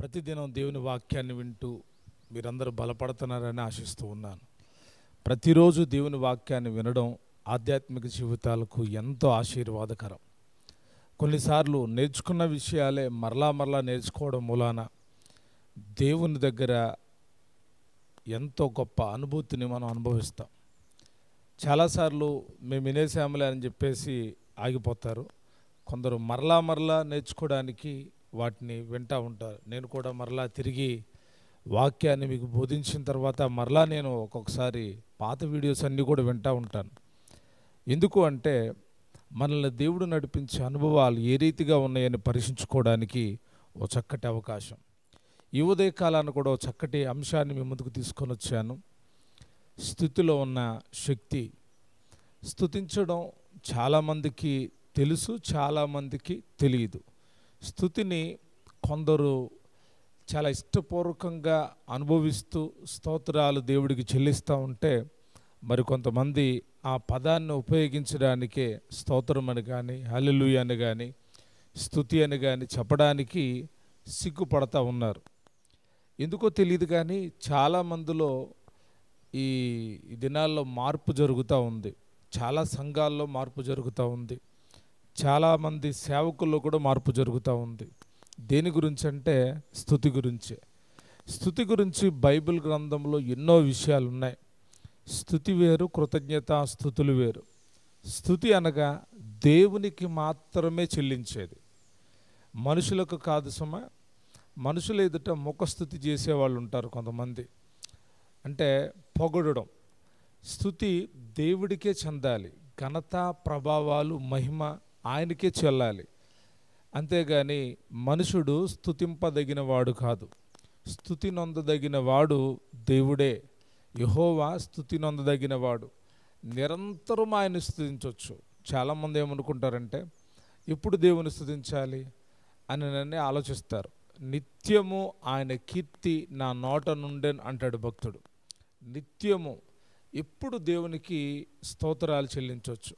ప్రతిదినం దేవుని వాక్యాన్ని వింటూ మీరందరూ బలపడుతున్నారని ఆశిస్తూ ఉన్నాను. ప్రతిరోజు దేవుని వాక్యాన్ని వినడం ఆధ్యాత్మిక జీవితాలకు ఎంతో ఆశీర్వాదకరం. కొన్నిసార్లు నేర్చుకున్న విషయాలే మరలా నేర్చుకోవడం మూలాన దేవుని దగ్గర ఎంతో గొప్ప అనుభూతిని మనం అనుభవిస్తాం. చాలాసార్లు మేము వినేసాములే అని చెప్పేసి ఆగిపోతారు. కొందరు మరలా నేర్చుకోవడానికి వాటిని వింటూ ఉంటారు. నేను కూడా మరలా తిరిగి వాక్యాన్ని మీకు బోధించిన తర్వాత మరలా నేను ఒక్కొక్కసారి పాత వీడియోస్ అన్నీ కూడా వింటూ ఉంటాను. ఎందుకు అంటే మనల్ని దేవుడు నడిపించే అనుభవాలు ఏ రీతిగా ఉన్నాయని పరీక్షించుకోవడానికి ఓ చక్కటి అవకాశం. ఈ ఉదయ కాలాన్ని కూడా ఓ చక్కటి అంశాన్ని మీ ముందుకు తీసుకొని వచ్చాను. స్తుతిలో ఉన్న శక్తి. స్తుతించడం చాలామందికి తెలుసు, చాలామందికి తెలియదు. స్తుతిని కొందరు చాలా ఇష్టపూర్వకంగా అనుభవిస్తూ స్తోత్రాలు దేవుడికి చెల్లిస్తూ ఉంటే, మరికొంతమంది ఆ పదాన్ని ఉపయోగించడానికే స్తోత్రం అని కానీ, హల్లెలూయా అని కానీ, స్తుతి అని కానీ చెప్పడానికి సిగ్గుపడతా ఉన్నారు. ఎందుకో తెలియదు కానీ చాలామందిలో ఈ దినాల్లో మార్పు జరుగుతూ ఉంది. చాలా సంఘాల్లో మార్పు జరుగుతూ ఉంది. చాలామంది సేవకుల్లో కూడా మార్పు జరుగుతూ ఉంది. దేని గురించి అంటే స్తుతి గురించే. స్తుతి గురించి బైబిల్ గ్రంథంలో ఎన్నో విషయాలు ఉన్నాయి. స్తుతి వేరు, కృతజ్ఞత స్తుతులు వేరు. స్తుతి అనగా దేవునికి మాత్రమే చెల్లించేది, మనుషులకు కాదు సుమ. మనుషులు ఎదుట ముఖస్థుతి చేసేవాళ్ళు ఉంటారు కొంతమంది. అంటే పొగడడం. స్తుతి దేవుడికే చెందాలి. ఘనత, ప్రభావాలు, మహిమ ఆయనకే చెల్లాలి. అంతేగాని మనుషుడు స్తుతింపదగిన వాడు కాదు. స్తుతి నొందదగిన వాడు దేవుడే. యెహోవా స్తుతి నొందదగిన వాడు. నిరంతరం ఆయన స్తుతించవచ్చు. చాలామంది ఏమనుకుంటారంటే ఎప్పుడు దేవుని స్తుతించాలి అని ఆలోచిస్తారు. నిత్యము ఆయన కీర్తి నా నోట నుండే అంటాడు భక్తుడు. నిత్యము ఎప్పుడు దేవునికి స్తోత్రాలు చెల్లించవచ్చు.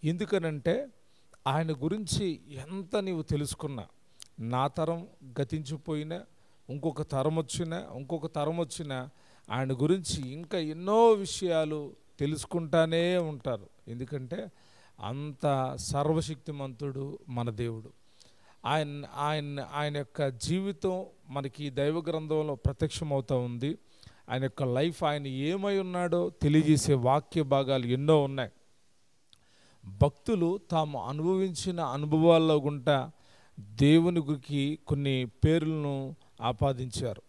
ఎందుకనంటే ఆయన గురించి ఎంత నీవు తెలుసుకున్నా, నా తరం గతించిపోయినా, ఇంకొక తరం వచ్చినా ఆయన గురించి ఇంకా ఎన్నో విషయాలు తెలుసుకుంటానే ఉంటారు. ఎందుకంటే అంత సర్వశక్తిమంతుడు మన దేవుడు. ఆయన యొక్క జీవితం మనకి దైవ గ్రంథంలో ప్రత్యక్షమవుతూ ఉంది. ఆయన యొక్క లైఫ్, ఆయన ఏమై ఉన్నాడో తెలియజేసే వాక్య భాగాలు ఎన్నో ఉన్నాయి. భక్తులు తాము అనుభవించిన అనుభవాల్లో గుంట దేవునికి కొన్ని పేర్లను ఆపాదించారు.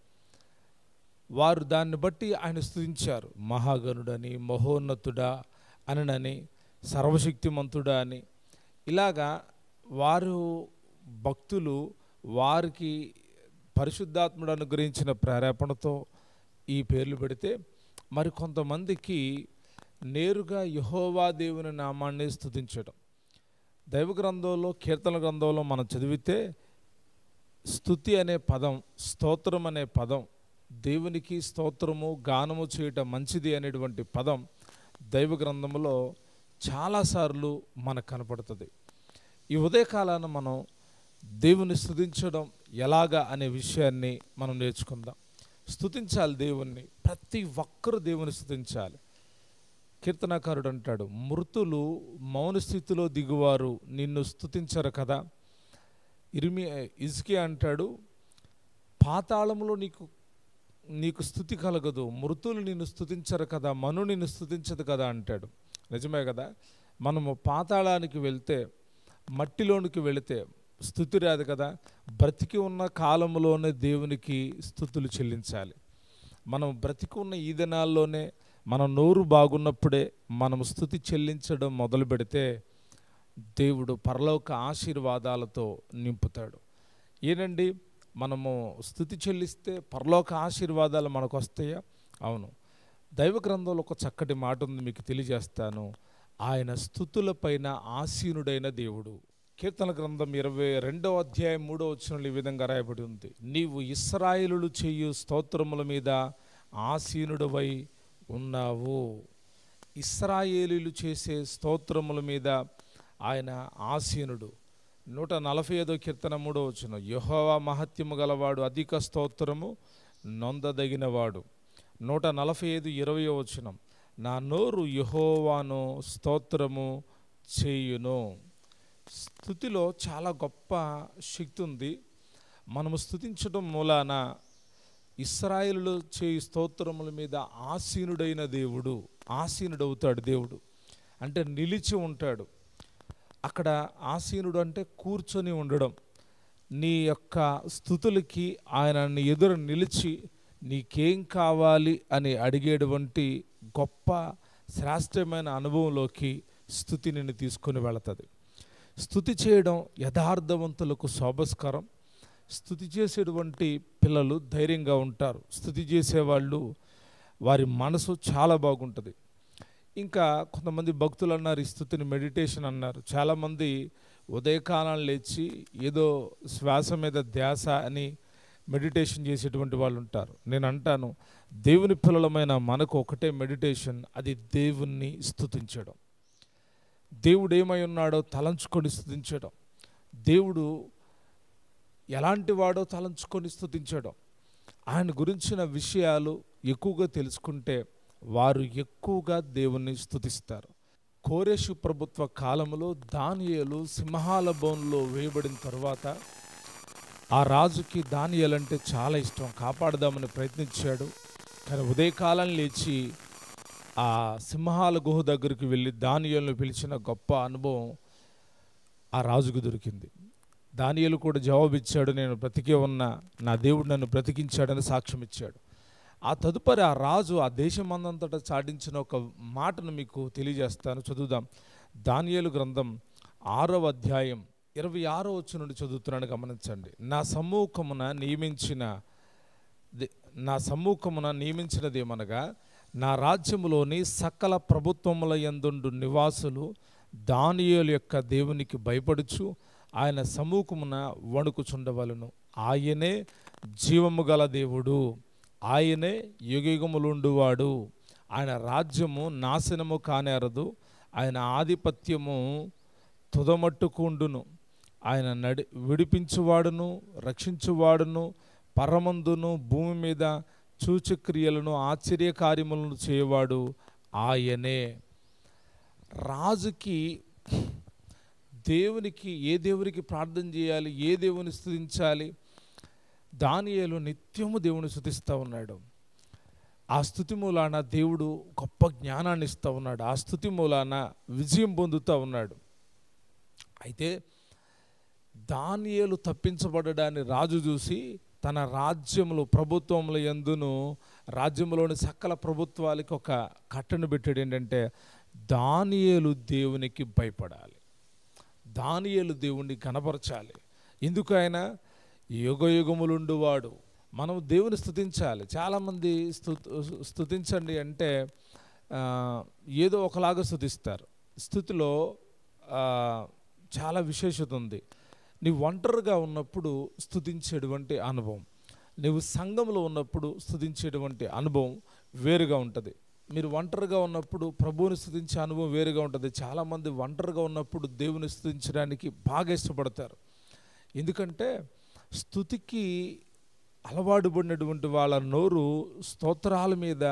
వారు దాన్ని బట్టి ఆయన స్తుతించారు. మహాగణుడని, మహోన్నతుడా అనని, సర్వశక్తిమంతుడా అని. ఇలాగా వారు భక్తులు వారికి పరిశుద్ధాత్ముడు అనుగ్రహించిన ప్రేరేపణతో ఈ పేర్లు పెడితే, మరి కొంతమందికి నేరుగా యెహోవా దేవుని నామాన్ని స్తుతించడం. దైవ గ్రంథంలో, కీర్తన గ్రంథంలో మనం చదివితే స్తుతి అనే పదం, స్తోత్రం అనే పదం, దేవునికి స్తోత్రము గానము చేయటం మంచిది అనేటువంటి పదం దైవ గ్రంథంలో చాలాసార్లు మనకు కనపడుతుంది. ఈ ఉదయకాలాన మనం దేవుని స్తుతించడం ఎలాగా అనే విషయాన్ని మనం నేర్చుకుందాం. స్తుతించాలి దేవుణ్ణి. ప్రతి ఒక్కరూ దేవుని స్తుతించాలి. కీర్తనాకారుడు అంటాడు, మృతులు మౌన స్థితిలో దిగువారు నిన్ను స్తుతించరు కదా. ఇజ్కియా అంటాడు, పాతాళంలో నీకు స్తుతి కలగదు, మృతులు నిన్ను స్తుతించరు కదా, మను నిన్ను స్తుతించదు కదా అంటాడు. నిజమే కదా. మనము పాతాళానికి వెళ్తే, మట్టిలోనికి వెళితే స్తుతి రాదు కదా. బ్రతికి ఉన్న కాలంలోనే దేవునికి స్తుతులు చెల్లించాలి. మనం బ్రతికి ఉన్న ఈ దినాల్లోనే, మన నోరు బాగున్నప్పుడే మనం స్తుతి చెల్లించడం మొదలు పెడితే దేవుడు పరలోక ఆశీర్వాదాలతో నింపుతాడు. ఏనండి, మనము స్తుతి చెల్లిస్తే పరలోక ఆశీర్వాదాలు మనకు వస్తాయా? అవును. దైవ గ్రంథంలో ఒక చక్కటి మాట ఉంది, మీకు తెలియజేస్తాను. ఆయన స్తుతుల పైన ఆసీనుడైన దేవుడు. కీర్తన గ్రంథం 22వ అధ్యాయం 3వ వచనంలో ఈ విధంగా రాయబడి ఉంది, నీవు ఇశ్రాయేలులు చేయు స్తోత్రముల మీద ఆసీనుడవై ఉన్నావు. ఇశ్రాయేలీలు చేసే స్తోత్రముల మీద ఆయన ఆసీనుడు. 145 కీర్తన 3వ వచనం, యెహోవా మహత్యము గలవాడు, అధిక స్తోత్రము నొందదగినవాడు. 145 20వ వచనం, నా నోరు యెహోవాను స్తోత్రము చేయును. స్తుతిలో చాలా గొప్ప శక్తి ఉంది. మనము స్తుతించడం మూలాన ఇశ్రాయేలులో చేయు స్తోత్రముల మీద ఆసీనుడవుతాడు దేవుడు. అంటే నిలిచి ఉంటాడు. అక్కడ ఆసీనుడు అంటే కూర్చొని ఉండడం. నీ యొక్క స్తుతులకి ఆయన నీ ఎదురు నిలిచి నీకేం కావాలి అని అడిగేటువంటి గొప్ప శ్రేష్టమైన అనుభవంలోకి స్తుతి నిన్ను తీసుకొని వెళుతుంది. స్తుతి చేయడం యథార్థవంతులకు శోభస్కరం. స్తుతి చేసేటువంటి పిల్లలు ధైర్యంగా ఉంటారు. స్తుతి చేసేవాళ్ళు వారి మనసు చాలా బాగుంటుంది. ఇంకా కొంతమంది భక్తులు అన్నారు, ఈ స్తుతిని మెడిటేషన్ అన్నారు. చాలామంది ఉదయకాలం లేచి ఏదో శ్వాస మీద ధ్యాస అని మెడిటేషన్ చేసేటువంటి వాళ్ళు ఉంటారు. నేను అంటాను, దేవుని పిల్లలమైన మనకు ఒకటే మెడిటేషన్, అది దేవుణ్ణి స్తుతించడం. దేవుడు ఏమై ఉన్నాడో తలంచుకొని స్తుతించడం, దేవుడు ఎలాంటి వాడో తలంచుకొని స్తుతించడం, ఆయన గురించిన విషయాలు ఎక్కువగా తెలుసుకుంటే వారు ఎక్కువగా దేవుణ్ణి స్తుతిస్తారు. కోరెషు ప్రభుత్వ కాలంలో దానియేలు సింహాల బోన్లో వేయబడిన తర్వాత ఆ రాజుకి దానియేలు అంటే చాలా ఇష్టం, కాపాడదామని ప్రయత్నించాడు. కానీ ఉదయకాలం లేచి ఆ సింహాల గుహ దగ్గరికి వెళ్ళి దానియేలును పిలిచిన గొప్ప అనుభవం ఆ రాజుకు దొరికింది. దానియేలు కూడా జవాబిచ్చాడు, నేను బ్రతికే ఉన్నా, నా దేవుడు నన్ను బ్రతికించాడని సాక్ష్యం ఇచ్చాడు. ఆ తదుపరి ఆ రాజు ఆ దేశమందంతటా చాటించిన ఒక మాటను మీకు తెలియజేస్తాను, చదువుదాం. దానియేలు గ్రంథం 6వ అధ్యాయం 26వ వచనం నుండి చదువుతున్నాను, గమనించండి. నా సమ్ముఖమున నియమించినదేమనగా, నా రాజ్యములోని సకల ప్రభుత్వముల యందుండు నివాసులు దానియేలు యొక్క దేవునికి భయపడుచు ఆయన సమ్ముఖమున వణుకుచుండవలను. ఆయనే జీవము గల దేవుడు, ఆయనే యుగయుగములుండువాడు. ఆయన రాజ్యము నాశనము కానేరదు, ఆయన ఆధిపత్యము తుదమట్టుకుండును. ఆయన విడిపించువాడును రక్షించువాడును, పరమందును భూమి మీద సూచక్రియలను ఆశ్చర్యకార్యములను చేయవాడు ఆయనే. రాజుకి దేవునికి ఏ దేవునికి ప్రార్థన చేయాలి, ఏ దేవుని స్తుతించాలి, దానియేలు నిత్యము దేవుని స్తుతిస్తూ ఉన్నాడు. ఆ స్తుతి మూలాన దేవుడు గొప్ప జ్ఞానాన్ని ఇస్తూ ఉన్నాడు. ఆ స్తుతి మూలాన విజయం పొందుతూ ఉన్నాడు. అయితే దానియేలు తప్పించబడడాన్ని రాజు చూసి తన రాజ్యములు ప్రభుత్వముల యందును రాజ్యంలోని సకల ప్రభుత్వాలకి ఒక కట్టను పెట్టాడు. ఏంటంటే దానియేలు దేవునికి భయపడాలి, దానియేలు దేవుణ్ణి కనపరచాలి. ఎందుకు? ఆయన యుగయుగములుండువాడు. మనం దేవుని స్తుతించాలి. చాలామంది స్తుతించండి అంటే ఏదో ఒకలాగా స్తుతిస్తారు. స్తుతిలో చాలా విశేషత ఉంది. నీవు ఒంటరిగా ఉన్నప్పుడు స్తుతించేటువంటి అనుభవం, నీవు సంఘంలో ఉన్నప్పుడు స్తుతించేటువంటి అనుభవం వేరుగా ఉంటుంది. మీరు ఒంటరిగా ఉన్నప్పుడు ప్రభువుని స్తుతించే అనుభవం వేరుగా ఉంటుంది. చాలామంది ఒంటరిగా ఉన్నప్పుడు దేవుని స్తుతించడానికి బాగా ఇష్టపడతారు. ఎందుకంటే స్తుతికి అలవాటు పడినటువంటి వాళ్ళ నోరు స్తోత్రాల మీద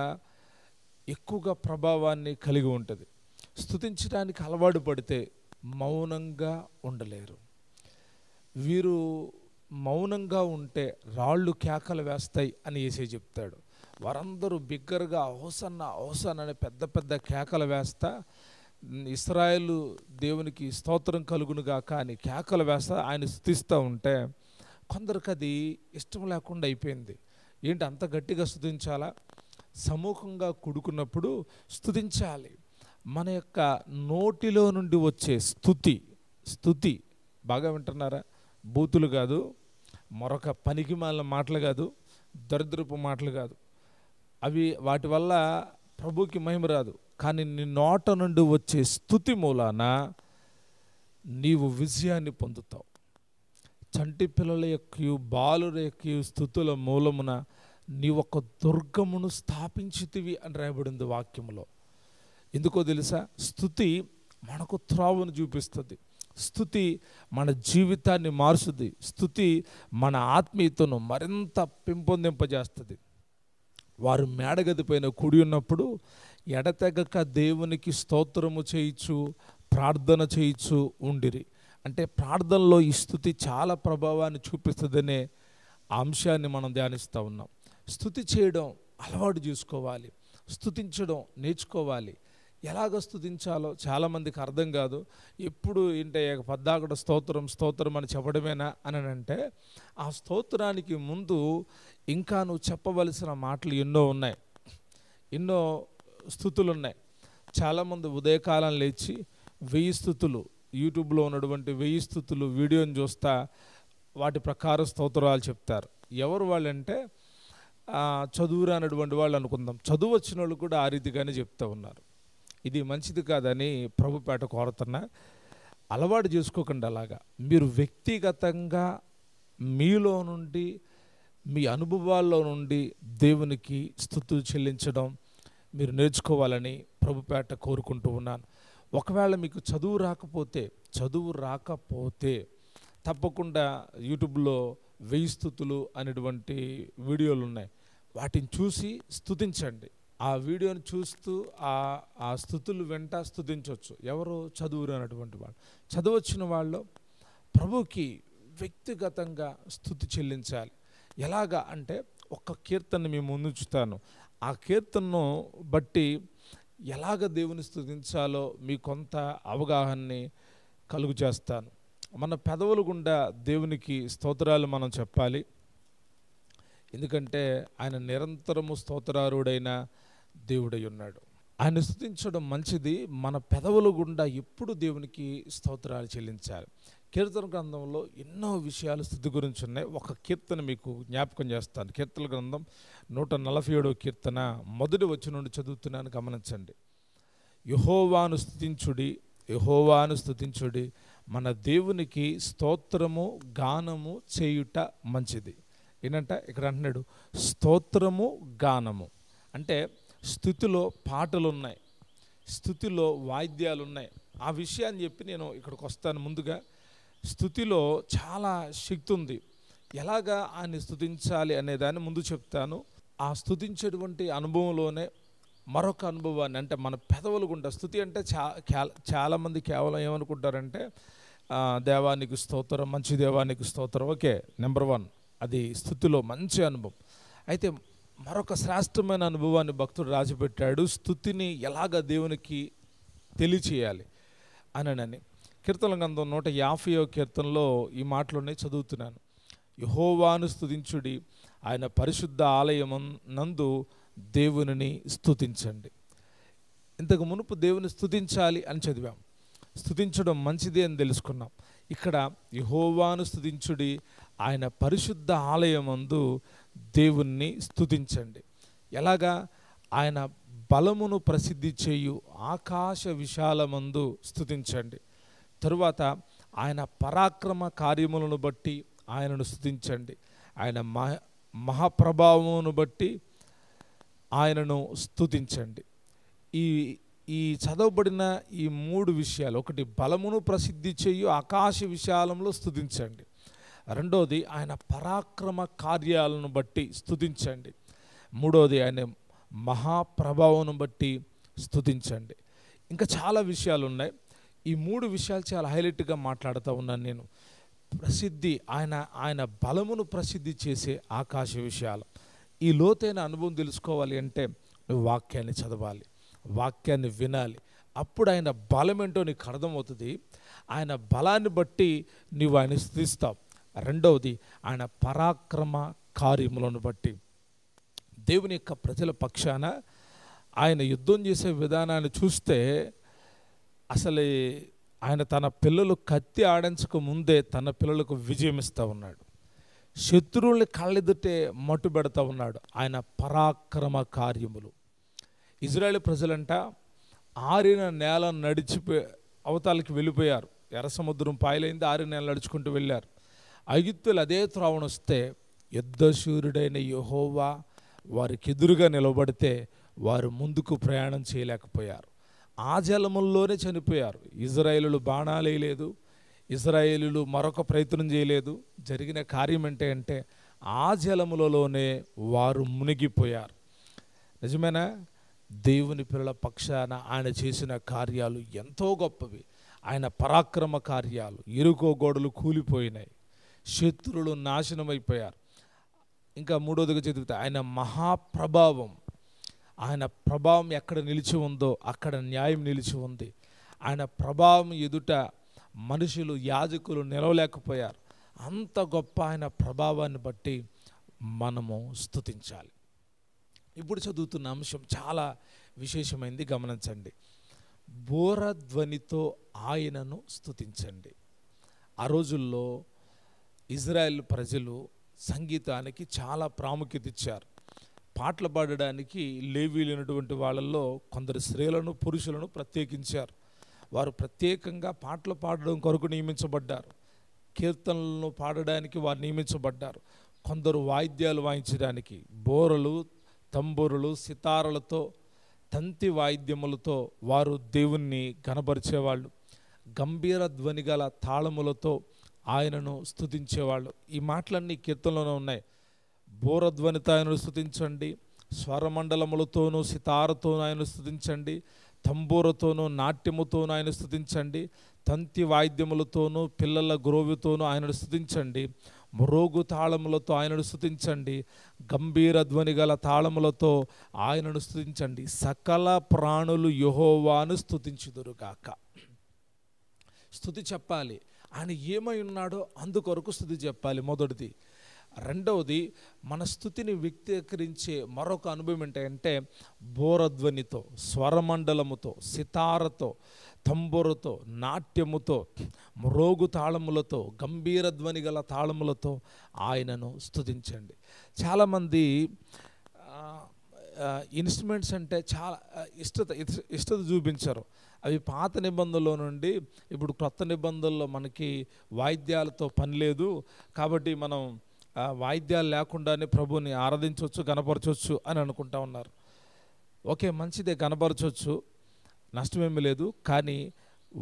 ఎక్కువగా ప్రభావాన్ని కలిగి ఉంటుంది. స్తుతించడానికి అలవాటు పడితే మౌనంగా ఉండలేరు. వీరు మౌనంగా ఉంటే రాళ్ళు కేకలు వేస్తాయి అని యేసయ్య చెప్తాడు. వారందరూ బిగ్గరగా హోసన్న హోసన్న అనే పెద్ద పెద్ద కేకలు వేస్తా ఇశ్రాయేలు దేవునికి స్తోత్రం కలుగునుగా కానీ కేకలు వేస్తా ఆయన స్తుతిస్తూ ఉంటే కొందరికి అది ఇష్టం లేకుండా అయిపోయింది. ఏంటి అంత గట్టిగా స్తుతించాలా? సముఖంగా కూడుకున్నప్పుడు స్తుతించాలి. మన యొక్క నోటిలో నుండి వచ్చే స్తుతి బాగా వింటున్నారా? బూతులు కాదు, మరొక పనికి మాలిన మాటలు కాదు, దరిద్రపు మాటలు కాదు. వాటి వల్ల ప్రభుకి మహిమ రాదు. కానీ నీ నోట నుండి వచ్చే స్తుతి మూలాన నీవు విజయాన్ని పొందుతావు. చంటి పిల్లల యొక్క బాలుల యొక్క స్తుతుల మూలమున నీ ఒక దుర్గమును స్థాపించితివి అని రాయబడింది వాక్యంలో. ఎందుకో తెలుసా? స్తుతి మనకు త్రోవను చూపిస్తుంది. స్థుతి మన జీవితాన్ని మారుస్తుంది. స్థుతి మన ఆత్మీయతను మరింత పెంపొందింపజేస్తుంది. వారు మేడగది పైన కూడి ఉన్నప్పుడు ఎడతెగక దేవునికి స్తోత్రము చేయిచు ప్రార్థన చేయిచు ఉండిరి. అంటే ప్రార్థనలో ఈ స్థుతి చాలా ప్రభావాన్ని చూపిస్తుందనే అంశాన్ని మనం ధ్యానిస్తూ ఉన్నాం. స్థుతి చేయడం అలవాటు చేసుకోవాలి, స్థుతించడం నేర్చుకోవాలి. ఎలాగ స్థుతించాలో చాలామందికి అర్థం కాదు. ఎప్పుడు ఏంటే పద్దాకడ స్తోత్రం స్తోత్రం అని చెప్పడమేనా అని అంటే, ఆ స్తోత్రానికి ముందు ఇంకా నువ్వు చెప్పవలసిన మాటలు ఎన్నో ఉన్నాయి, ఎన్నో స్థుతులు ఉన్నాయి. చాలామంది ఉదయకాలం లేచి 1000 స్థుతులు, యూట్యూబ్లో ఉన్నటువంటి 1000 స్థుతులు వీడియోని చూస్తా వాటి ప్రకారం స్తోత్రాలు చెప్తారు. ఎవరు వాళ్ళంటే చదువు రానటువంటి వాళ్ళు అనుకుందాం. చదువు వచ్చిన వాళ్ళు కూడా ఆ రీతిగానే చెప్తూ ఉన్నారు. ఇది మంచిది కాదని ప్రభుపేట కోరుతున్నా. అలవాటు చేసుకోకండి. అలాగా మీరు వ్యక్తిగతంగా మీలో నుండి, మీ అనుభవాల్లో నుండి దేవునికి స్తుతులు చెల్లించడం మీరు నేర్చుకోవాలని ప్రభుపేట కోరుకుంటూ ఉన్నాను. ఒకవేళ మీకు చదువు రాకపోతే తప్పకుండా యూట్యూబ్లో 1000 స్థుతులు అనేటువంటి వీడియోలు ఉన్నాయి. వాటిని చూసి స్తుతించండి. ఆ వీడియోని చూస్తూ ఆ స్థుతులు వెంట స్తుతించవచ్చు. ఎవరు చదువు రానటువంటి వాళ్ళు. చదువు వచ్చిన వాళ్ళు ప్రభుకి వ్యక్తిగతంగా స్థుతి చెల్లించాలి. ఎలాగా అంటే ఒక కీర్తన మేము ముందుంచుతాను. ఆ కీర్తనను బట్టి ఎలాగ దేవుని స్తుతించాలో మీకు కొంత అవగాహనని కలుగు చేస్తాను. మన పెదవుల గుండా దేవునికి స్తోత్రాలు మనం చెప్పాలి. ఎందుకంటే ఆయన నిరంతరము స్తోత్రారుడైన దేవుడై ఉన్నాడు. ఆయన స్తుతించడం మంచిది. మన పెదవుల గుండా ఎప్పుడు దేవునికి స్తోత్రాలు చెల్లించాలి. కీర్తన గ్రంథంలో ఎన్నో విషయాలు స్థుతి గురించి ఉన్నాయి. ఒక కీర్తన మీకు జ్ఞాపకం చేస్తాను. కీర్తన గ్రంథం 147వ కీర్తన మొదటి వచనం నుండి చదువుతున్నాను, గమనించండి. యెహోవాను స్తుతించుడి, మన దేవునికి స్తోత్రము గానము చేయుట మంచిది. ఏంటంట ఇక్కడ అంటున్నాడు స్తోత్రము గానము. అంటే స్తుతిలో పాటలు ఉన్నాయి, స్తుతిలో వాయిద్యాలు ఉన్నాయి. ఆ విషయాన్ని చెప్పి నేను ఇక్కడికి వస్తాను. ముందుగా స్తుతిలో చాలా శక్తి ఉంది. ఎలాగా ఆయన్ని స్తుతించాలి అనేదాన్ని ముందు చెప్తాను. ఆ స్తుతించేటువంటి అనుభవంలోనే మరొక అనుభవాన్ని, అంటే మన పెదవుల గుండా స్తుతి అంటే చాలామంది కేవలం ఏమనుకుంటారంటే దేవానికి స్తోత్రం, మంచి దేవానికి స్తోత్రం, ఓకే, నెంబర్ 1 అది స్తుతిలో మంచి అనుభవం. అయితే మరొక శ్రేష్టమైన అనుభవాన్ని భక్తుడు రాసిపెట్టాడు. స్తుతిని ఎలాగ దేవునికి తెలియచేయాలి అని. కీర్తన గ్రంథం 150వ కీర్తనలో ఈ మాటలోనే చదువుతున్నాను. యెహోవాను స్తుతించుడి, ఆయన పరిశుద్ధ ఆలయమునందు దేవునిని స్తుతించండి. ఇంతకు మునుపు దేవుని స్తుతించాలి అని చదివాం. స్తుతించడం మంచిది అని తెలుసుకున్నాం. ఇక్కడ యెహోవాను స్తుతించుడి, ఆయన పరిశుద్ధ ఆలయమందు దేవుణ్ణి స్తుతించండి. ఎలాగా? ఆయన బలమును ప్రసిద్ధి చేయు ఆకాశ విశాలమందు స్తుతించండి. తరువాత ఆయన పరాక్రమ కార్యములను బట్టి ఆయనను స్తుతించండి. ఆయన మహాప్రభావమును బట్టి ఆయనను స్తుతించండి. ఈ చదవబడిన ఈ 3 విషయాలు, ఒకటి బలమును ప్రసిద్ధి చేయు ఆకాశ విశాలంలో స్తుతించండి, రెండోది ఆయన పరాక్రమ కార్యాలను బట్టి స్తుతించండి, మూడోది ఆయన మహాప్రభావం బట్టి స్తుతించండి. ఇంకా చాలా విషయాలు ఉన్నాయి. ఈ 3 విషయాలు చాలా హైలైట్గా మాట్లాడుతూ ఉన్నాను నేను. ప్రసిద్ధి, ఆయన బలమును ప్రసిద్ధి చేసే ఆకాశ విషయాలు. ఈ లోతైన అనుభవం తెలుసుకోవాలి అంటే నువ్వు వాక్యాన్ని చదవాలి, వాక్యాన్ని వినాలి. అప్పుడు ఆయన బలం ఏంటో నీకు అర్థమవుతుంది. ఆయన బలాన్ని బట్టి నువ్వు ఆయన స్తుతిస్తావు. రెండవది ఆయన పరాక్రమ కార్యములను బట్టి. దేవుని యొక్క ప్రజల పక్షాన ఆయన యుద్ధం చేసే విధానాన్ని చూస్తే అసలు ఆయన తన పిల్లలు కత్తి ఆడించక ముందే తన పిల్లలకు విజయం ఇస్తూ ఉన్నాడు. శత్రువుల్ని కళ్ళెదుటే మట్టు పెడతా ఉన్నాడు. ఆయన పరాక్రమ కార్యములు. ఇజ్రాయేల్ ప్రజలంట ఆరిన నేల అవతలకి వెళ్ళిపోయారు. ఎర్ర సముద్రం పాయలైంది, ఆరిన నేల నడుచుకుంటూ వెళ్ళారు. ఐగుప్తులు అదే త్రోవణ వస్తే యుద్ధశూరుడైన యెహోవా వారికి ఎదురుగా నిలబడితే వారు ముందుకు ప్రయాణం చేయలేకపోయారు. ఆ జలముల్లోనే చనిపోయారు. ఇజ్రాయేలులు బాణాలు వేయలేదు, ఇశ్రాయేలీయులు మరొక ప్రయత్నం చేయలేదు. జరిగిన కార్యం అంటే ఆ జలములలోనే వారు మునిగిపోయారు. నిజమేనా? దేవుని పిల్లల పక్షాన ఆయన చేసిన కార్యాలు ఎంతో గొప్పవి. ఆయన పరాక్రమ కార్యాలు. ఎరుకో గోడలు కూలిపోయినాయి, శత్రువులు నాశనమైపోయారు. ఇంకా మూడోదిగా చదివితే ఆయన మహాప్రభావం. ఆయన ప్రభావం ఎక్కడ నిలిచి ఉందో అక్కడ న్యాయం నిలిచి ఉంది. ఆయన ప్రభావం ఎదుట మనుషులు, యాజకులు నిలవలేకపోయారు. అంత గొప్ప ఆయన ప్రభావాన్ని బట్టి మనము స్తుతించాలి. ఇప్పుడు చదువుతున్న అంశం చాలా విశేషమైంది, గమనించండి. బోరధ్వనితో ఆయనను స్తుతించండి. ఆ రోజుల్లో ఇజ్రాయెల్ ప్రజలు సంగీతానికి చాలా ప్రాముఖ్యత ఇచ్చారు. పాటలు పాడడానికి లేవీలైనటువంటి వాళ్ళల్లో కొందరు స్త్రీలను, పురుషులను ప్రత్యేకించారు. వారు ప్రత్యేకంగా పాటలు పాడడం కొరకు నియమించబడ్డారు. కీర్తనలను పాడడానికి వారు నియమించబడ్డారు. కొందరు వాయిద్యాలు వాయించడానికి బోరలు, తంబూరులు, సితారలతో, తంతి వాయిద్యములతో వారు దేవుణ్ణి గణపరిచేవాళ్ళు. గంభీర ధ్వని గల తాళములతో ఆయనను స్తుతించేవాళ్ళు. ఈ మాటలన్నీ కీర్తనలోనే ఉన్నాయి. బోరధ్వనితో ఆయనను స్తుతించండి, స్వరమండలములతోనూ సితారతోనూ ఆయనను స్తుతించండి, తంబూరతోనూ నాట్యముతోనూ ఆయన స్తుతించండి, తంతి వాయిద్యములతోనూ పిల్లల గ్రోవితోనూ ఆయనను స్తుతించండి, మ్రోగు తాళములతో ఆయనను స్తుతించండి, గంభీర ధ్వని గల తాళములతో ఆయనను స్తుతించండి. సకల ప్రాణులు యెహోవాను స్తుతించుదురుగాక. స్తుతి చెప్పాలి. ఆయన ఏమై ఉన్నాడో అందుకొరకు స్తుతి చెప్పాలి, మొదటిది. రెండవది, మన స్థుతిని వ్యక్తీకరించే మరొక అనుభవం ఏంటంటే బోరధ్వనితో, స్వరమండలముతో, సితారతో, తంబురతో, నాట్యముతో, మ్రోగు తాళములతో, గంభీర ధ్వని గల తాళములతో ఆయనను స్తుతించండి. చాలామంది ఇన్స్ట్రుమెంట్స్ అంటే చాలా ఇష్టత చూపించారు. అవి పాత నిబంధనలో నుండి ఇప్పుడు క్రొత్త నిబంధనలో మనకి వాయిద్యాలతో పని లేదు కాబట్టి మనం వాయిద్యాలు లేకుండానే ప్రభుని ఆరాధించవచ్చు, గణపరచవచ్చు అని అనుకుంటా ఉన్నారు. ఓకే, మంచిదే, గణపరచవచ్చు, నష్టమేమీ లేదు. కానీ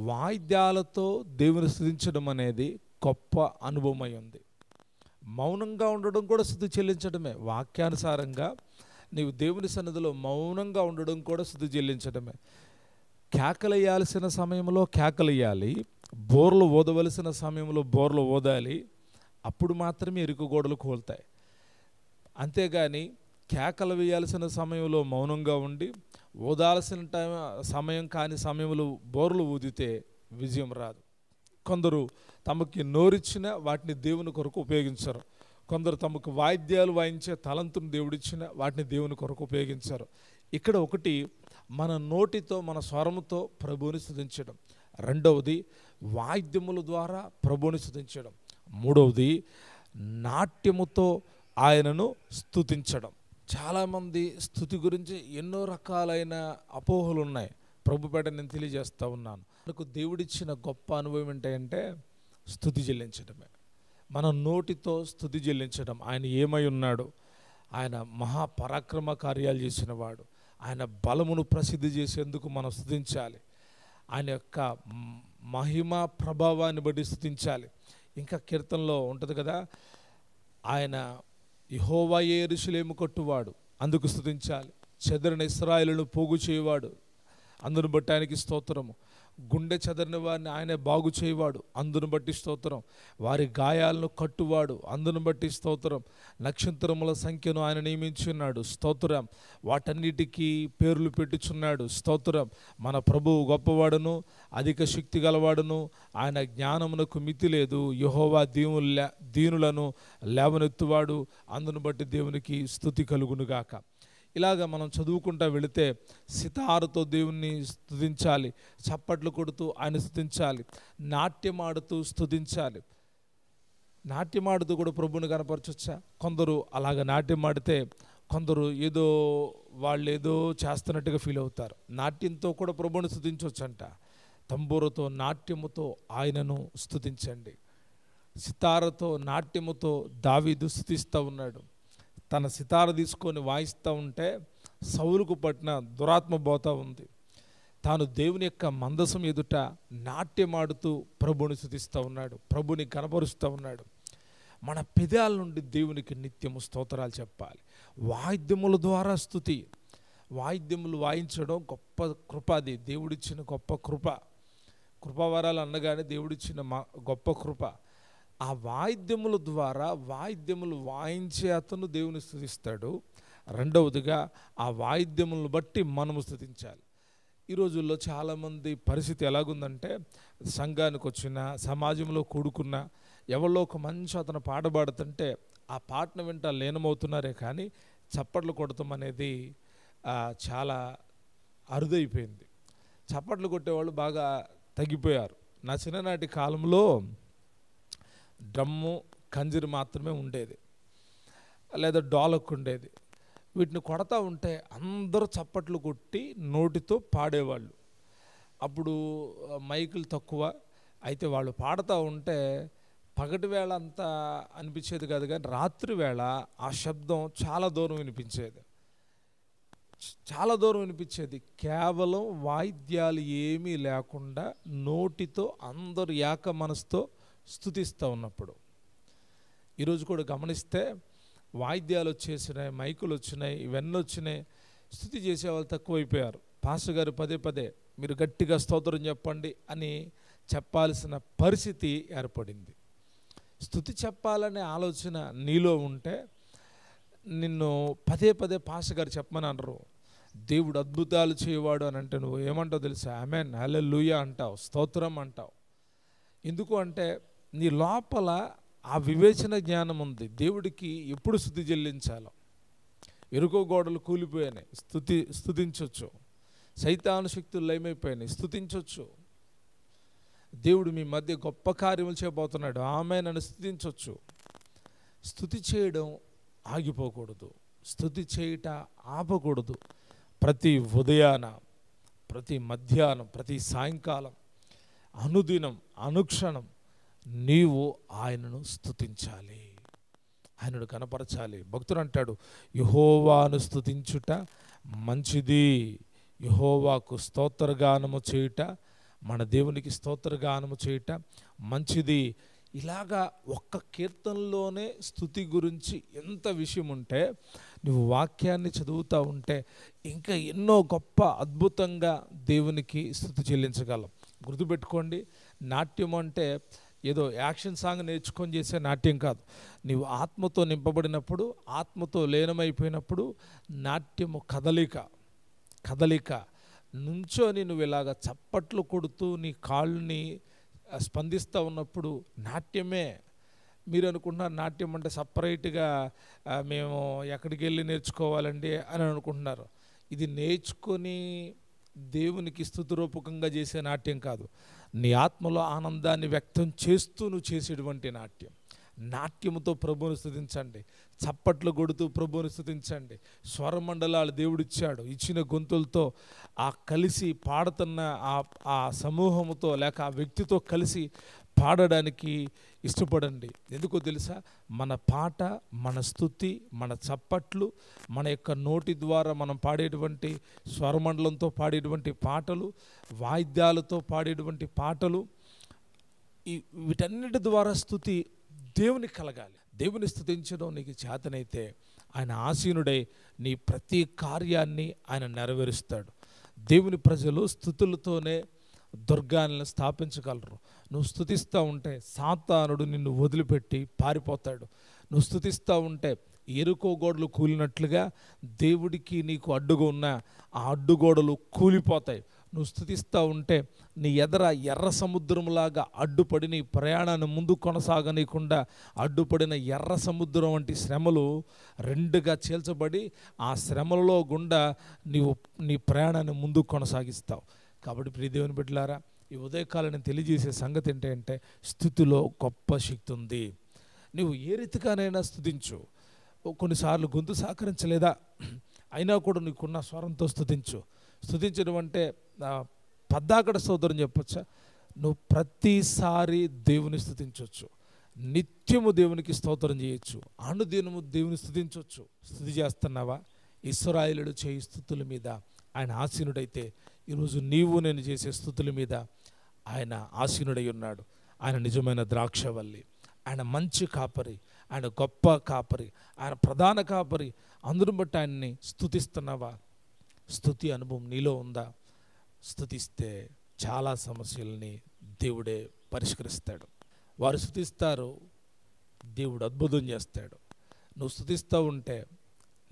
వాయిద్యాలతో దేవుని స్తుతించడం అనేది గొప్ప అనుభవమై ఉంది. మౌనంగా ఉండడం కూడా స్తుతి చెల్లించడమే. వాక్యానుసారంగా నీవు దేవుని సన్నిధిలో మౌనంగా ఉండడం కూడా స్తుతి చెల్లించడమే. కేకలేయాల్సిన సమయంలో కేకలేయాలి, బోర్లు ఊదవలసిన సమయంలో బోర్లు ఊదాలి. అప్పుడు మాత్రమే ఇరుకు గోడలు కూలుతాయి. అంతేగాని కేకలు వేయాల్సిన సమయంలో మౌనంగా ఉండి ఊదాల్సిన సమయం కాని సమయంలో బోర్లు ఊదితే విజయం రాదు. కొందరు తమకి నోరిచ్చిన వాటిని దేవుని కొరకు ఉపయోగించరు. కొందరు తమకు వాయిద్యాలు వాయించే తలంతును దేవుడిచ్చిన వాటిని దేవుని కొరకు ఉపయోగించారు. ఇక్కడ ఒకటి, మన నోటితో, మన స్వరముతో ప్రభువుని స్తుతించడం. రెండవది, వాయిద్యముల ద్వారా ప్రభువుని స్తుతించడం. మూడవది, నాట్యముతో ఆయనను స్తుతించడం. చాలామంది స్తుతి గురించి ఎన్నో రకాలైన అపోహలు ఉన్నాయి. ప్రభుపేట నేను తెలియజేస్తూ ఉన్నాను. మనకు దేవుడిచ్చిన గొప్ప అనుభవం ఏంటంటే స్తుతి చెల్లించడమే. మన నోటితో స్తుతి చెల్లించడం. ఆయన ఏమై ఉన్నాడు? ఆయన మహాపరాక్రమ కార్యాలు చేసినవాడు. ఆయన బలమును ప్రసిద్ధి చేసేందుకు మనం స్తుతించాలి. ఆయన యొక్క మహిమ ప్రభావాన్ని బట్టి స్తుతించాలి. ఇంకా కీర్తనలో ఉంటుంది కదా, ఆయన యెహోవాయే యెరూషలేము కట్టువాడు, అందుకు స్తుతించాలి. చెదరిన ఇశ్రాయేలును పోగు చేయవాడు, అందును బట్టి ఆయనకి స్తోత్రము. గుండె చెదరిన వారిని ఆయనే బాగు చేయవాడు, అందును బట్టి స్తోత్రం. వారి గాయాలను కట్టువాడు, అందును బట్టి స్తోత్రం. నక్షత్రముల సంఖ్యను ఆయన నియమించున్నాడు, స్తోత్రం. వాటన్నిటికీ పేర్లు పెట్టుచున్నాడు, స్తోత్రం. మన ప్రభువు గొప్పవాడును, అధిక శక్తి గలవాడును, ఆయన జ్ఞానమునకు మితి లేదు. యెహోవా దీనులను లేవనెత్తువాడు, అందును బట్టి దేవునికి స్తుతి కలుగునుగాక. ఇలాగ మనం చదువుకుంటూ వెళితే సితారుతో దేవుణ్ణి స్తుతించాలి, చప్పట్లు కొడుతూ ఆయన స్తుతించాలి, నాట్యమాడుతూ స్తుతించాలి. నాట్యమాడుతూ కూడా ప్రభువుని కనపరచొచ్చా? కొందరు అలాగ నాట్యమాడితే కొందరు వాళ్ళు ఏదో చేస్తున్నట్టుగా ఫీల్ అవుతారు. నాట్యంతో కూడా ప్రభువుని స్తుతించవచ్చంట. తంబూరతో, నాట్యముతో ఆయనను స్తుతించండి. సితారతో, నాట్యముతో దావీదు స్తుతిస్తూ ఉన్నాడు. తన సితార తీసుకొని వాయిస్తూ ఉంటే సౌలుకు పట్టిన దురాత్మ పోతూ ఉంది. తాను దేవుని యొక్క మందసం ఎదుట నాట్యమాడుతూ ప్రభుని స్తుతిస్తూ ఉన్నాడు, ప్రభుని కనపరుస్తూ ఉన్నాడు. మన పెదాల నుండి దేవునికి నిత్యము స్తోత్రాలు చెప్పాలి. వాయిద్యముల ద్వారా స్తుతి, వాయిద్యములు వాయించడం గొప్ప కృప, అది దేవుడిచ్చిన గొప్ప కృప. కృపావరాలు అనగానే దేవుడిచ్చిన గొప్ప కృప. ఆ వాయిద్యముల ద్వారా వాయిద్యములు వాయించే అతను దేవుని స్తుతిస్తాడు. రెండవదిగా ఆ వాయిద్యములను బట్టి మనము స్తుతించాలి. ఈ రోజుల్లో చాలామంది పరిస్థితి ఎలాగుందంటే, సంఘానికి వచ్చిన, సమాజంలో కూడుకున్న, ఎవరిలో ఒక మంచి అతను పాట పాడుతుంటే ఆ పాటను వింటా లీనమవుతున్నారే కానీ చప్పట్లు కొడతాం అనేది చాలా అరుదైపోయింది. చప్పట్లు కొట్టేవాళ్ళు బాగా తగ్గిపోయారు. నా చిన్ననాటి కాలంలో డ్రమ్ము, కంజరి మాత్రమే ఉండేది, లేదా డోలక్ ఉండేది. వీటిని కొడతా ఉంటే అందరూ చప్పట్లు కొట్టి నోటితో పాడేవాళ్ళు. అప్పుడు మైకులు తక్కువ, అయితే వాళ్ళు పాడుతూ ఉంటే పగటి వేళ అంతా అనిపించేది కాదు, కానీ రాత్రి వేళ ఆ శబ్దం చాలా దూరం వినిపించేది, చాలా దూరం వినిపించేది. కేవలం వాయిద్యాలు ఏమీ లేకుండా నోటితో అందరూ ఏక మనసుతో స్తుతిస్తూ ఉన్నప్పుడు. ఈరోజు కూడా గమనిస్తే వాయిద్యాలు వచ్చేసినాయి, మైకులు వచ్చినాయి, ఇవన్నీ వచ్చినాయి, స్తుతి చేసేవాళ్ళు తక్కువైపోయారు. పాస్టర్ గారు పదే పదే మీరు గట్టిగా స్తోత్రం చెప్పండి అని చెప్పాల్సిన పరిస్థితి ఏర్పడింది. స్తుతి చెప్పాలనే ఆలోచన నీలో ఉంటే నిన్ను పదే పదే పాస్టర్ గారు చెప్పమని అనరు. దేవుడు అద్భుతాలు చేయవాడు అని అంటే నువ్వు ఏమంటావు తెలుసా? ఆమేన్, హల్లెలూయా అంటావు, స్తోత్రం అంటావు. ఎందుకు అంటే నీ లోపల ఆ వివేచన జ్ఞానం ఉంది. దేవుడికి ఎప్పుడు స్తుతి చెల్లించాలో. ఎరుకో గోడలు కూలిపోయాయి, స్తుతించవచ్చు. సైతాను శక్తులు లయమైపోయినాయి, స్తుతించవచ్చు. దేవుడు మీ మధ్య గొప్ప కార్యములు చేయబోతున్నాడు, ఆమె నన్ను స్తుతించవచ్చు. స్తుతి చేయడం ఆగిపోకూడదు, స్తుతి చేయుట ఆపకూడదు. ప్రతి ఉదయాన, ప్రతి మధ్యాహ్నం, ప్రతి సాయంకాలం, అనుదినం, అనుక్షణం నీవు ఆయనను స్తుతించాలి, ఆయనను కనపరచాలి. భక్తుడు అంటాడు, యెహోవాను స్తుతించుట మంచిది, యెహోవాకు స్తోత్రగానము చేయుట, మన దేవునికి స్తోత్రగానము చేయుట మంచిది. ఇలాగా ఒక్క కీర్తనలోనే స్తుతి గురించి ఎంత విషయం ఉంటే, నువ్వు వాక్యాన్ని చదువుతూ ఉంటే ఇంకా ఎన్నో గొప్ప అద్భుతంగా దేవునికి స్తుతి చెల్లించగలం. గుర్తుపెట్టుకోండి, నాట్యం అంటే ఏదో యాక్షన్ సాంగ్ నేర్చుకొని చేసే నాట్యం కాదు. నీవు ఆత్మతో నింపబడినప్పుడు, ఆత్మతో లీనమైపోయినప్పుడు నాట్యము కదలిక నుంచోని నువ్వు ఇలాగ చప్పట్లు కొడుతూ నీ కాళ్ళని స్పందిస్తూ ఉన్నప్పుడు నాట్యమే. మీరు అనుకుంటున్నారు నాట్యం అంటే సపరేట్గా మేము ఎక్కడికి వెళ్ళి నేర్చుకోవాలండి అని అనుకుంటున్నారు. ఇది నేర్చుకొని దేవునికి స్తుతిరూపకంగా చేసే నాట్యం కాదు, నీ ఆత్మలో ఆనందాన్ని వ్యక్తం చేస్తూ నువ్వు చేసేటువంటి నాట్యం. నాట్యముతో ప్రభువుని స్తుతించండి, చప్పట్లు కొడుతూ ప్రభువుని స్తుతించండి. స్వరమండలాలు దేవుడిచ్చాడు, ఇచ్చిన గొంతులతో ఆ కలిసి పాడుతున్న ఆ సమూహముతో లేక ఆ వ్యక్తితో కలిసి పాడడానికి ఇష్టపడండి. ఎందుకో తెలుసా? మన పాట, మన స్తుతి, మన చప్పట్లు, మన యొక్క నోటి ద్వారా మనం పాడేటువంటి స్వరమండలంతో పాడేటువంటి పాటలు, వాయిద్యాలతో పాడేటువంటి పాటలు, వీటన్నిటి ద్వారా స్తుతి దేవునికి కలగాలి. దేవుని స్తుతించడం నీకు చేతనైతే ఆయన ఆసీనుడై నీ ప్రతి కార్యాన్ని ఆయన నెరవేరుస్తాడు. దేవుని ప్రజలు స్తుతులతోనే దుర్గాన్ని స్థాపించగలరు. నువ్వు స్తుతిస్తూ ఉంటే సాతానుడు నిన్ను వదిలిపెట్టి పారిపోతాడు. నువ్వు స్తుతిస్తూ ఉంటే ఎరుకో గోడలు కూలినట్లుగా దేవుడికి నీకు అడ్డుగా ఉన్న ఆ అడ్డుగోడలు కూలిపోతాయి. నువ్వు స్తుతిస్తూ ఉంటే నీ ఎదర ఎర్ర సముద్రంలాగా అడ్డుపడి నీ ప్రయాణాన్ని ముందు కొనసాగనీయకుండా అడ్డుపడిన ఎర్ర సముద్రం వంటి శ్రమలు రెండుగా చీల్చబడి ఆ శ్రమలలో గుండా నీ ప్రయాణాన్ని ముందు కొనసాగిస్తావు. కాబట్టి ప్రియ దేవుని బిడ్డలారా, ఈ ఉదయకాలం తెలియజేసే సంగతి ఏంటంటే స్తుతిలో గొప్ప శక్తి ఉంది. నువ్వు ఏ రీతిగానైనా స్తుతించు. కొన్నిసార్లు గొంతు సహకరించలేదా, అయినా కూడా నీకున్న స్వరంతో స్తుతించు. స్తుతించడం అంటే పద్దాకడ స్తోత్రం చెప్పొచ్చా? నువ్వు ప్రతిసారి దేవుని స్తుతించవచ్చు, నిత్యము దేవునికి స్తోత్రం చేయొచ్చు, అనుదినము దేవుని స్తుతించవచ్చు. స్తుతి చేస్తున్నావా? ఇశ్రాయేలుడు చేయి స్తుతుల మీద ఆయన ఆసీనుడైతే ఈరోజు నీవు నేను చేసే స్తుతుల మీద ఆయన ఆసీనుడై ఉన్నాడు. ఆయన నిజమైన ద్రాక్షవల్లి, ఆయన మంచి కాపరి, ఆయన గొప్ప కాపరి, ఆయన ప్రధాన కాపరి. అందును బట్టి ఆయన్ని స్తుతిస్తున్నావా? స్తుతి అనుభవం నీలో ఉందా? స్తుతిస్తే చాలా సమస్యల్ని దేవుడే పరిష్కరిస్తాడు. వారు స్తుతిస్తారు, దేవుడు అద్భుతం చేస్తాడు. నువ్వు స్తుతిస్తూ ఉంటే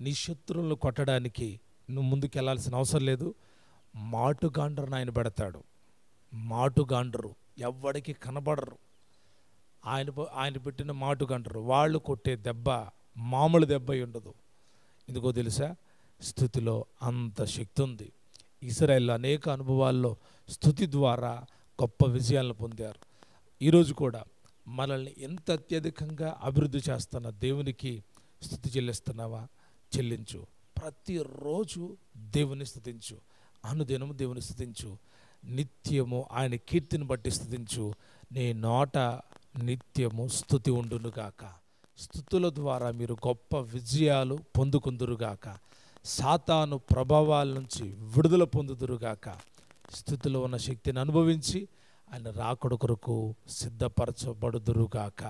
నీ శత్రువులను కొట్టడానికి నువ్వు ముందుకు వెళ్ళాల్సిన అవసరం లేదు. మాటుగాండ్రను ఆయన పెడతాడు. మాటుగాండ్రు ఎవ్వడికి కనబడరు. ఆయన పెట్టిన మాటుగాండ్రు వాళ్ళు కొట్టే దెబ్బ మామూలు దెబ్బ ఉండదు. ఎందుకో తెలుసా? స్తుతిలో అంత శక్తి ఉంది. ఇశ్రాయేలు అనేక అనుభవాల్లో స్తుతి ద్వారా గొప్ప విజయాలను పొందారు. ఈరోజు కూడా మనల్ని ఎంత అత్యధికంగా అభివృద్ధి చేస్తున్న దేవునికి స్తుతి చెల్లిస్తున్నావా? చెల్లించు. ప్రతిరోజు దేవుని స్తుతించు, అనుదినము దేవుని స్తుతించు, నిత్యము ఆయన కీర్తిని బట్టి స్తుతించు. నీ నోట నిత్యము స్తుతి ఉండునుగాక. స్తుతుల ద్వారా మీరు గొప్ప విజయాలు పొందుకుందురుగాక. సాతాను ప్రభావాల నుంచి విడుదల పొందుదురుగాక. స్థుతిలో ఉన్న శక్తిని అనుభవించి ఆయన రాకడ కొరకు సిద్ధపరచబడుదురుగాక.